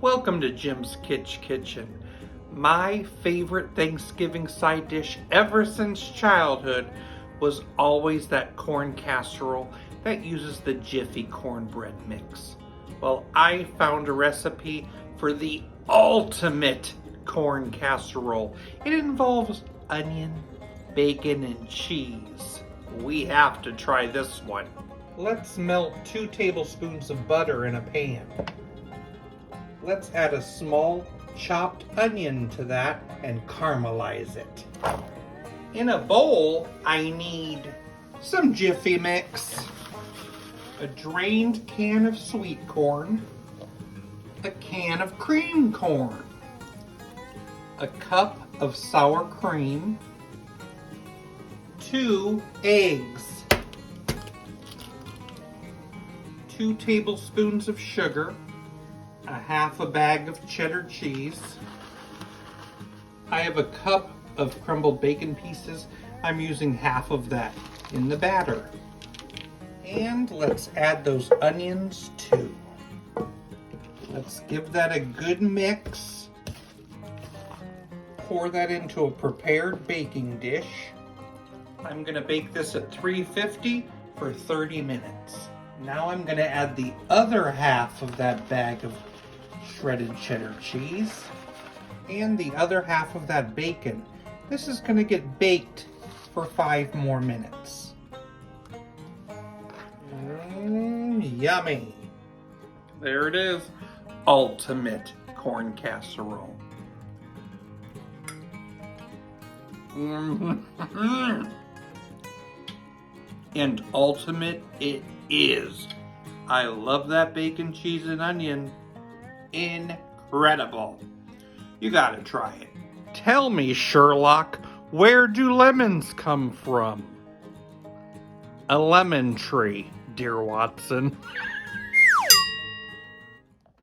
Welcome to Jim's Kitchen. My favorite Thanksgiving side dish ever since childhood was always that corn casserole that uses the Jiffy Cornbread mix. Well, I found a recipe for the ultimate corn casserole. It involves onion, bacon, and cheese. We have to try this one. Let's melt 2 tablespoons of butter in a pan. Let's add a small chopped onion to that and caramelize it. In a bowl, I need some Jiffy mix, a drained can of sweet corn, a can of cream corn, a cup of sour cream, 2 eggs, 2 tablespoons of sugar, a half a bag of cheddar cheese. I have a cup of crumbled bacon pieces. I'm using half of that in the batter. And let's add those onions too. Let's give that a good mix. Pour that into a prepared baking dish. I'm gonna bake this at 350 for 30 minutes. Now I'm gonna add the other half of that bag of shredded cheddar cheese and the other half of that bacon. This is gonna get baked for 5 more minutes. Yummy. There it is. Ultimate corn casserole. And ultimate it is. I love that bacon, cheese, and onion. Incredible. You gotta try it. Tell me, Sherlock, where do lemons come from? A lemon tree, dear Watson.